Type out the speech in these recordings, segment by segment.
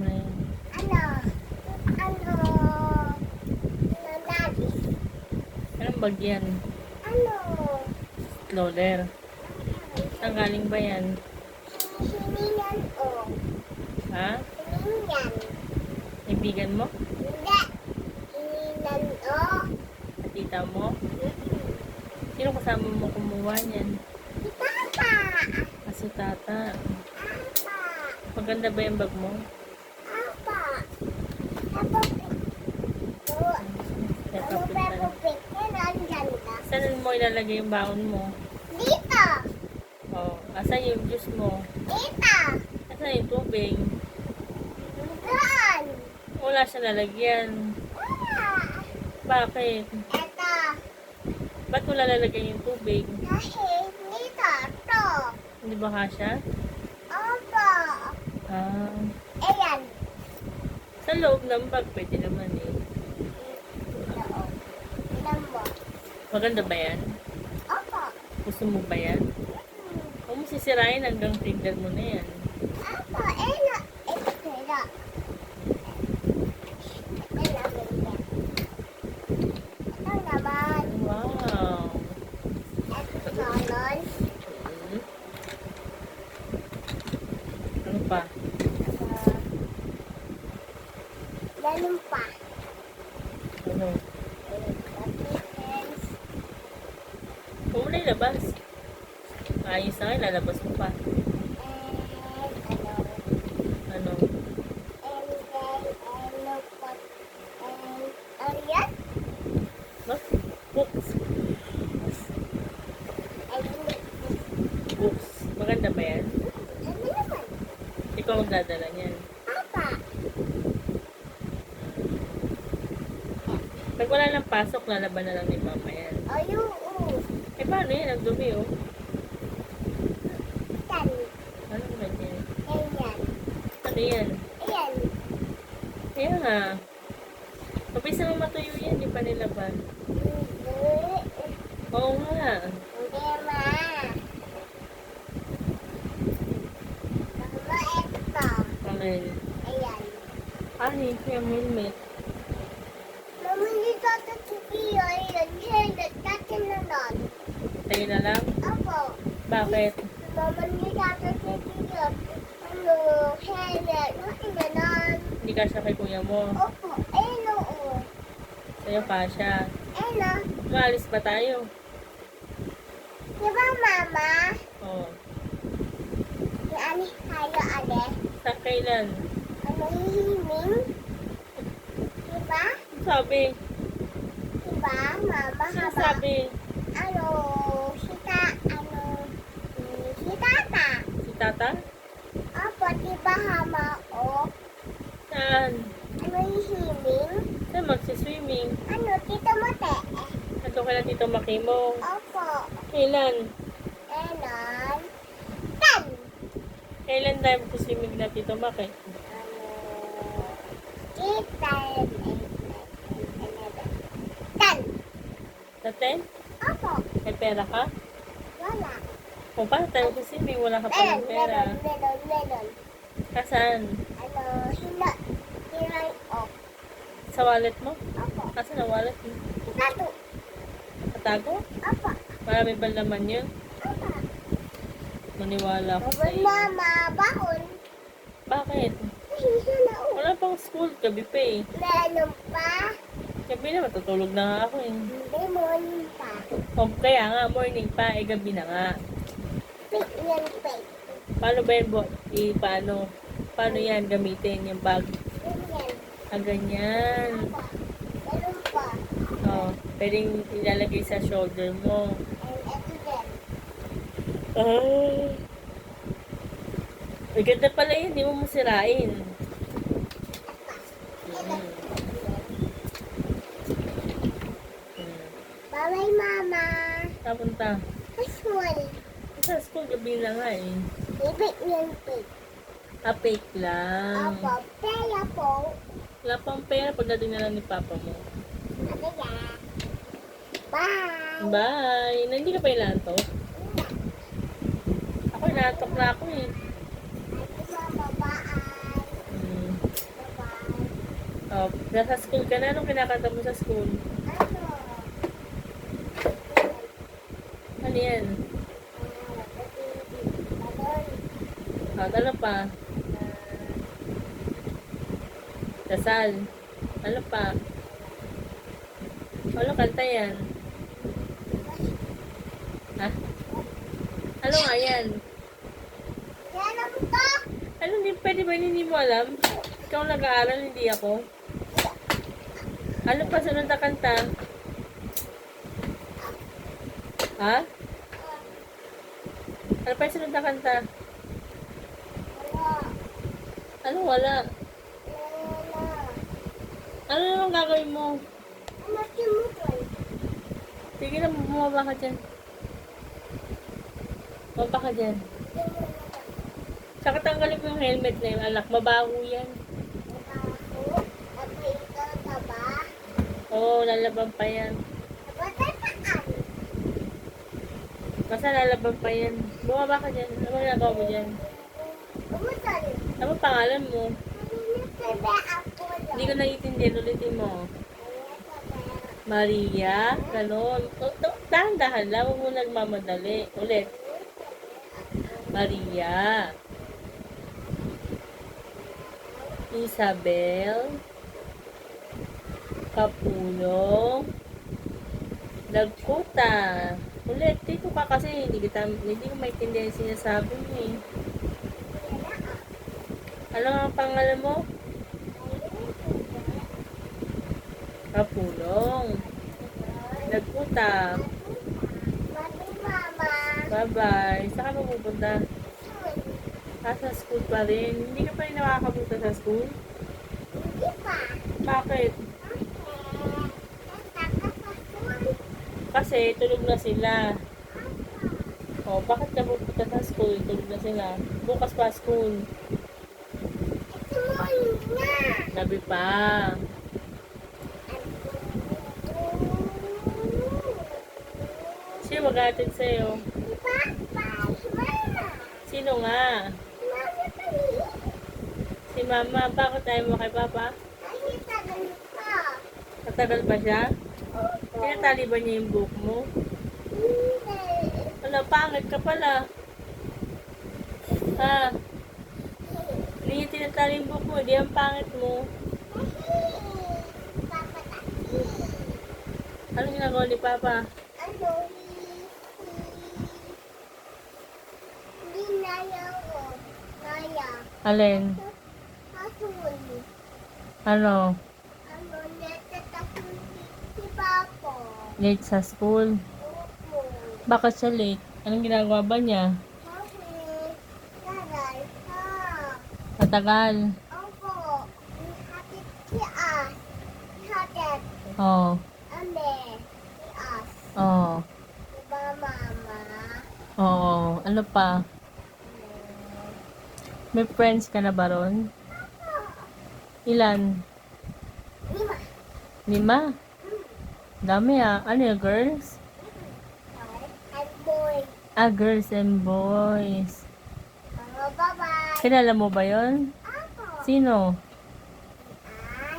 mo na yan. Ano? Ano? Ano, Daddy? Anong bag yan? Ano? Loader. Saan galing ba yan? Hinihingan ko. Ha? Hinihingan. Kaibigan mo? Hindi. Hinihingan ko. Tita mo? Sino kasama mo kumuha niyan? Si Papa. Kasi tata. Papa. Maganda ba yung bag mo? Papa. Papa. Kaya Ano kapit na. Peppa Pig? Yan ang ganda. Saan mo ilalagay yung baon mo? Dito. Oh, asan yung juice mo? Dito. Asan yung tubig? Doon. Wala siya lalagyan. Wala. Bakit? Ito. Ba't wala lalagay yung tubig? Dahil dito. Ito. Hindi ba kasha? Opo. Ah, Ayan. sa loob ng bag, pwede naman eh. Oo. Tignan mo. Maganda ba yan? Opo. Gusto mo ba yan? Huwag mo sisirain hanggang tignan mo na yan. Opo. Ayan. Ito. Ito. Ito naman. Wow! Ito naman. Hmm. Ano pa? Ganun pa. Ano? Hands. Huwag mo na ilabas. Ayos na nga, lalabas mo pa. And ano. Ano? And then ano pa. And ano yan? What? Books. And Books. Maganda ba yan? ano naman? Ikaw magdadala niyan. Papa. Pag wala nang pasok, lalaban na lang ni mama yan. Ayun. Eh, paano yan? Ang dumi, oh. Tan. Ano ba yan? Ayan. Ano yan? Ayan. Kaya nga. Mabilis naman matuyo yan, di pa nilaban. Hindi. Oo nga. Hindi ma. Mama, ito. Okay. Ayan. Ano yung helmet? Mama, hindi tata tukiyo. Ayan. Ayan. Tata na nun. Tayo na lang? Opo. Bakit? Mama, hindi tata tukiyo. Ano, helmet. Ayan na nun. Hindi ka siya kay kuya mo. Opo. Ayan oo. Sa'yo pa siya. Ayan na. Maalis ba tayo? Di ba, Mama? Oo. Yung ani, tayo, ane. Sa kailan? Ano, hihiming? Diba? Sabi. Diba, Mama? Sino Haba, sabi? ano, si Tata. Si tata? Opo, diba, Hama, o? Saan? Ano, hihiming? Saan magsiswimming? Ano, Tito Mote? Nandun ka na Tito Makimo. Opo. Kailan? Enon. Tan! Kailan tayo magsiswimming na Tito Maki? Kita. Tan! Sa 10? Opo. May pera ka? Wala. Kung paano tayo magsiswimming? Wala ka pa ng pera. Meron. Kasaan? Ano, hinay off. Sa wallet mo? Opo. Kasaan ang wallet mo? Tato. Katago? Opo. Marami ba laman yun? Opo. Maniwala ako Babon, sa'yo. Mama. Bakon. Bakit? Nahihiya na ako. Wala pang school. Gabi pa eh. Meron pa. Gabi na, matutulog na nga ako eh. Hindi morning pa. O, kaya nga, morning pa, eh, gabi na nga. Pick yan, pick. Paano ba yan, paano yan gamitin yung bag? Ganyan. Ah, ganyan. Opo. Meron pa. O, pwedeng ilalagay sa shoulder mo. And ito din. Ah. Ay, ganda pala yun, di mo masirain. Ito. Hmm. Bye-bye, Mama. Tapunta. School. Sa school, gabi na nga eh. Pick yan, pick. Ah, fake lang. Opo. Pera po. Wala pang pera pagdating na lang ni papa mo. Ano yan? Bye. Bye! Hindi ka pa ilantok? Ako, inaantok na ako eh. Ate, Mama, bye. Hmm. Oh, nasa school ka na. Anong kinakanta mo sa school? Ano? Ano yan? Ano pa? Dasal. Ano pa? Ano kanta yan? Ha? Ano nga yan? Yan ang to. Ano, pwede ba hindi mo alam? Ikaw nag-aaral, hindi ako. Ano pa sunod na kanta? Ha? Ano pa yung sunod na kanta? Wala. Ano wala? Wala. Ano naman gagawin mo? Ano timutan? Sige na, bumaba ka dyan. Bumaba ka dyan. Saka tanggalin mo yung helmet na yun, anak. Mabaho yan. Baho. Apa ito taba? Oo, lalaban pa yan. Bataan. Basta lalaban pa yan. Bumaba ka dyan. Ano ginagawa mo dyan? Umutan. Ano pangalan mo? Sabi ako lang. Hindi ko naiintindihan. Ulitin mo. Maria. Ganon. Dahan-dahan lang. Huwag mo nagmamadali. Ulit. Maria. Isabel. Kapulong. Dagkuta. Ulit. Dito ka kasi. Hindi ko maintindihan yung sinasabi mo eh. Ano ang pangalan mo? Kapulong. Dagkuta. Mami, mama. Bye-bye. Saan ka pupunta? Sun. Sa school pa rin. Hindi ka pa rin nakakapunta sa school? Hindi pa. Bakit? Nakakasun. Kasi tulog na sila. O, bakit ka pupunta sa school? Tulog na sila. Bukas pa school. Ito mo yun na. Gabi pa. Sino mag-aatid sa'yo? Si Papa, si Mama. Sino nga? Si Mama kami. Si Mama. Bakit tayo mo kay Papa? Ay, tagal pa. Matagal pa siya? Opo. Tinatali ba niya yung buhok mo? Hindi. Wala, pangit ka pala. Ha? Hindi niya tinatali yung buhok mo. Hindi ang pangit mo. Papa taki. Anong ginagawa ni Papa? Ano? Hindi naya ko. Naya. Alin? Asun. Ano? Ano? Natatakot si Papa. Late sa school? Opo. Bakit siya late? Anong ginagawa ba niya? Kasi, tagal pa. Matagal. Opo. Ihatid si As. Ihatid. Oo. Ame. Si As. Oo. Diba, Mama? Oo. Ano pa? May friends ka na ba ron? Ilan? 5. 5? Dami ah. Ano yung girls? And boy. Girls and boys. Bye-bye. Kilala mo ba yon? Ako. Sino? Ah.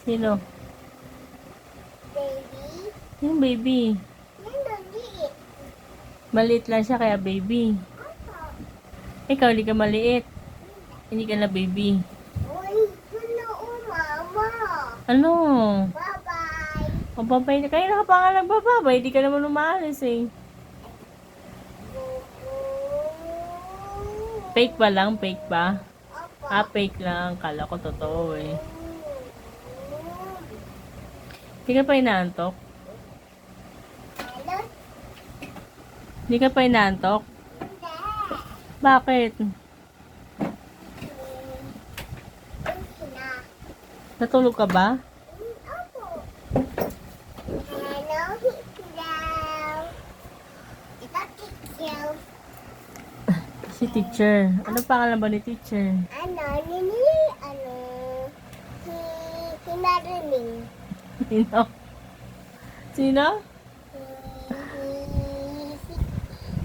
Sino? Sino? Baby. Yung baby. Sino liit? Maliit lang siya kaya baby. Ako. Ikaw hindi ka maliit. Hindi ka na baby. Uy, sino mama? Ano? Bye-bye. Mababay na. Kaya na ka pa nga nagbababay. Hindi ka naman umaalis eh. Fake ba lang? Fake ba? Opo. Fake lang. Kala ko totoo eh. Hindi ka pa inaantok? Hello? Hindi ka pa inaantok? Hindi. Bakit? Sina. Natulog ka ba? Opo. Hello, hello. Ito, teacher. Si teacher. Ano pangalan ba ni teacher? Ano, nini, ano, si Mariling. Sino? Sino?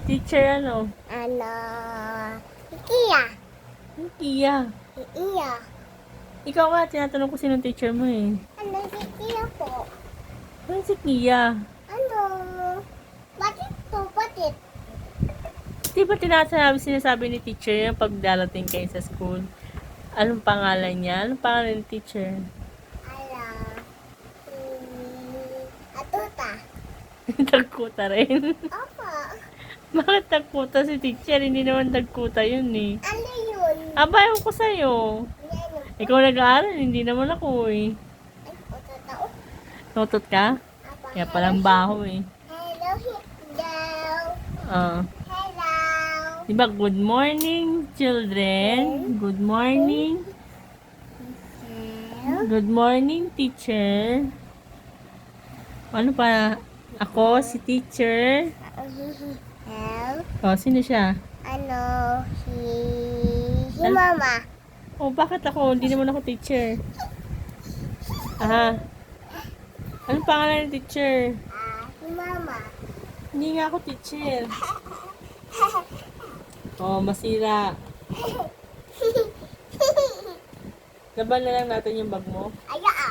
Teacher ano? Ano? Ikiya. Kia. Iya. Ikaw nga, tinatanong ko sinong teacher mo eh. Ano si Kia po? Ano si Kia? Ano? Bakit po? Bakit? Di ba sinasabi ni teacher yan pag darating kayo sa school? Anong pangalan niya? Anong pangalan ni teacher? Ala. Atuta. Tagkuta rin. Opo. Bakit tagkuta si teacher? Hindi naman tagkuta yun eh. Ano yun? Aba, ewan ko sa'yo. Ano? Ikaw nag-aaral, hindi naman ako eh. Ay, totoo. Nutot ka? Apa, Kaya palang baho eh. Hello, hello. Ah. Hello. Diba, good morning, children. Good morning. Hello. Good morning, teacher. Ano pa? Ako, si teacher. Hello. Oh, sino siya? Ano? Si Mama. Oh, bakit ako? Hindi naman ako teacher. Aha. Anong pangalan ng teacher? Si Mama. Hindi nga ako teacher. Oh, masira. Laban na lang natin yung bag mo. Ayaw.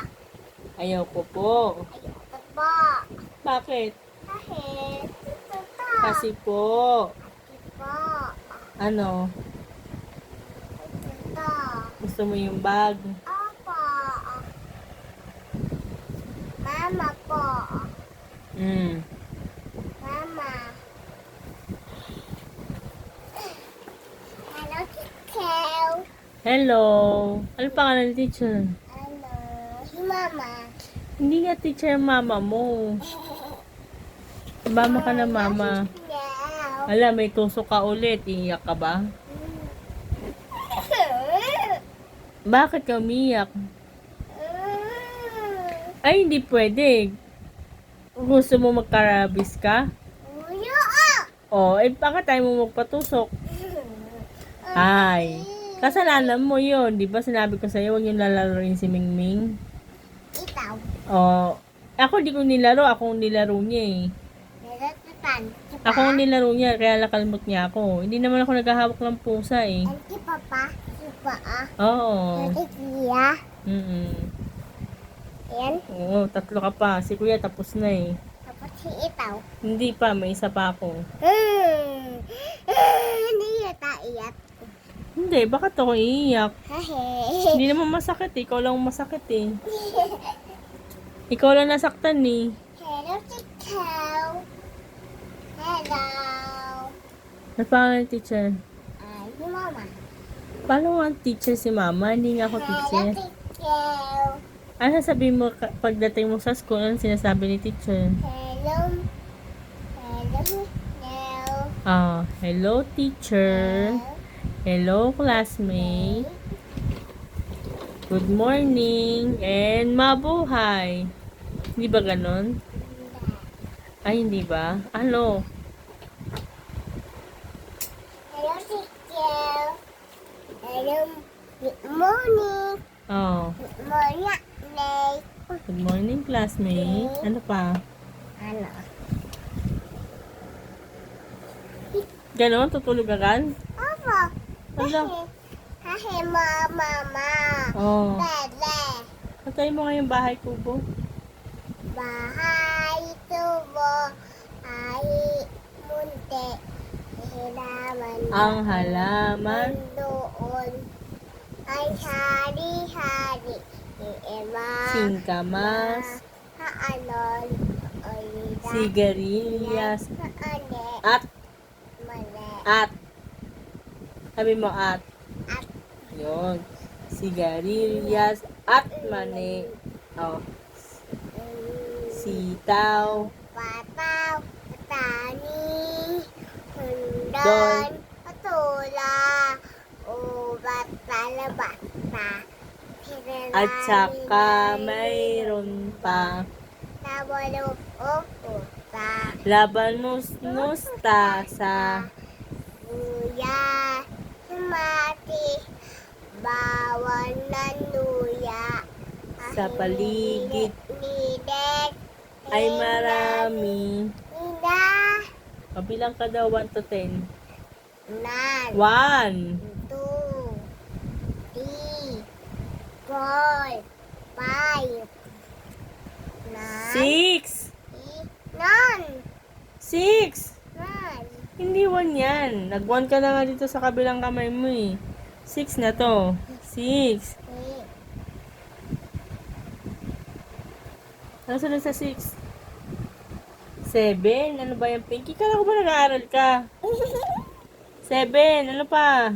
Ayaw ko po. Ayaw ko po. Bakit? Kahit. Totoo. Kasi po. Po. Ano? Totoo. Gusto mo yung bag? Opo. Mama po. Hmm. Mama. Hello, teacher. Hello. Ano pangalan ng teacher? Ano? Si Mama. Hindi nga teacher mama mo. Mama ka na mama. Hello. Ala, may tusok ka ulit. Iiyak ka ba? Bakit ka umiyak? Ay, hindi pwede. Gusto mo magkarabis ka? Uyo. Oh, eh bakit tayo mo magpatusok? Ay, kasalanan mo yun. Di ba sinabi ko sa'yo, huwag yung lalaroin si Mingming? Itaw. Oh, ako di ko nilaro. Ako ang nilaro niya eh. Neratutan. Ako ang nilaro niya, kaya nakalmot niya ako. Hindi naman ako naghahawak ng pusa eh. Anti Papa. Si Paa. Oo. Anti Kia. Ayan. Oo, tatlo ka pa. Si kuya tapos na eh. Tapos si Itaw. Hindi pa, may isa pa ako. Hindi yata iyak. Hindi, bakit ako iiyak? Hehe. Hindi naman masakit eh. Ikaw lang masakit eh. Ikaw lang nasaktan eh. Hello, teacher. Hello. Ano pangalan ng teacher? Ay, si Mama. Paano nga ang teacher si mama? Hindi nga ako teacher. Hello, teacher. Ano sasabihin mo pagdating mo sa school? Ano sinasabi ni teacher? Hello. Hello. Hello. Ah, hello teacher. Hello classmate. Good morning and mabuhay. Hindi ba ganon? Ay, hindi ba? Ano? Hello, teacher. Hello. Good morning. Oh, Good morning, Nay. good morning classmate. Ano pa? Ano? Ganon? Tutulog agad? Opo. Ano? Hahe, mama. Oh. Bebe. Patay mo nga yung bahay kubo. Bahay tubo. Ay, munti. Hiraman. Ang halaman. Doon. Ay, hari-hari. Iema. Singkamas. Haanon. Oida. Sigarilyas. Haane. At. Mali. At. Sabi mo at. At. Yun. Sigarilyas at mani. Oh. Sitaw. Pataw. Tani. Don. Hundan. Patula. Ubat. Talabata. At saka mayroon pa. Nabalog. Puta. Labanos tasa. Luya. Sumati. Bawang ng luya. Sa paligid Nidek. ay marami. Nida. Kabilang ka daw 1 to 10. 9, 1, 2, 3, 4, 5, 9, 6. 6, 6. Hindi 1 yan. Nag-1 ka na nga dito sa kabilang kamay mo eh. 6 na to. 6. Ano sunod sa 6? 7. Ano ba yung Pinky? Kala ko ba nag-aaral ka? 7. Ano pa?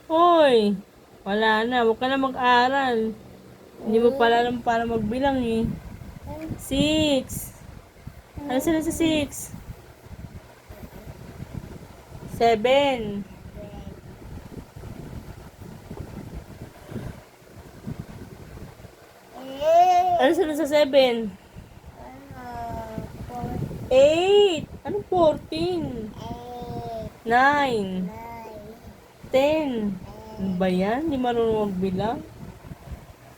Hoy. Wala na. Huwag ka na mag-aaral. Hindi mo pala alam para magbilang eh. 6. Ano sunod sa 6? 7. Ano sunod sa 7? 8. Anong 14? 9. 10. Ano ba yan? Hindi marunong magbilang?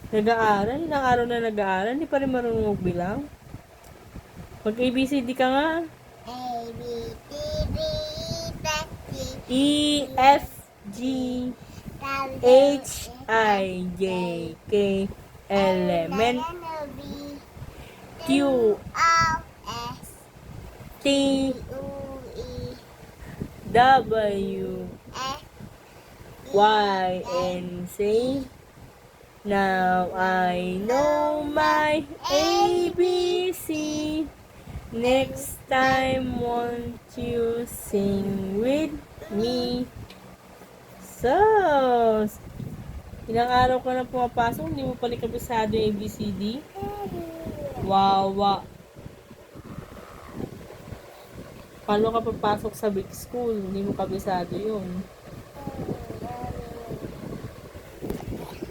Nag-aaral? Ilang araw na nag-aaral? Hindi pa rin marunong magbilang? Mag-ABCD ka nga. E, F, G, H, I, J, K, L, M, N, Q, T, W, Y, and Z. Now I know my ABC. Next time, won't you sing with me? So, ilang araw ka na pumapasok, hindi mo pa rin kabisado yung ABCD? Wawa. Paano ka papasok sa big school? Hindi mo kabisado yun.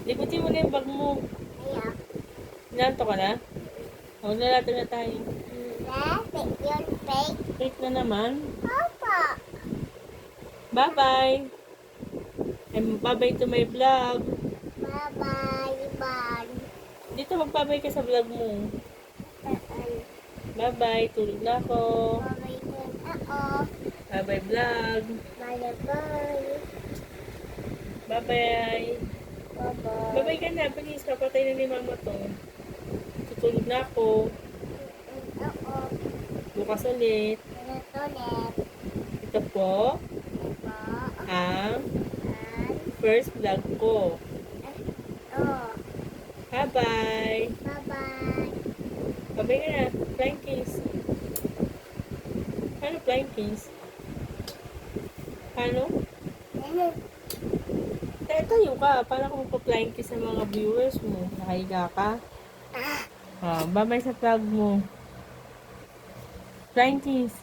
Libutin mo na yung bag mo. Nanto ka na? Huwag na natin na tayo. Fake na naman. Bye-bye. And bye-bye to my vlog. Dito magbabay ka sa vlog mo. Bye-bye. Tulog na ako. Bye-bye vlog. Bye-bye. Bye-bye ka na. Please, papatay na ni mama to. Tutulog na ako. Bukas ulit. Ito po ang first vlog ko. Bye-bye. Bye-bye ka na. Flying kiss. Paano flying kiss? Paano? Tayo ka. Paano ka magpa-flying kiss sa mga viewers mo? Nakahiga ka? Bye-bye sa vlog mo. Flying kiss.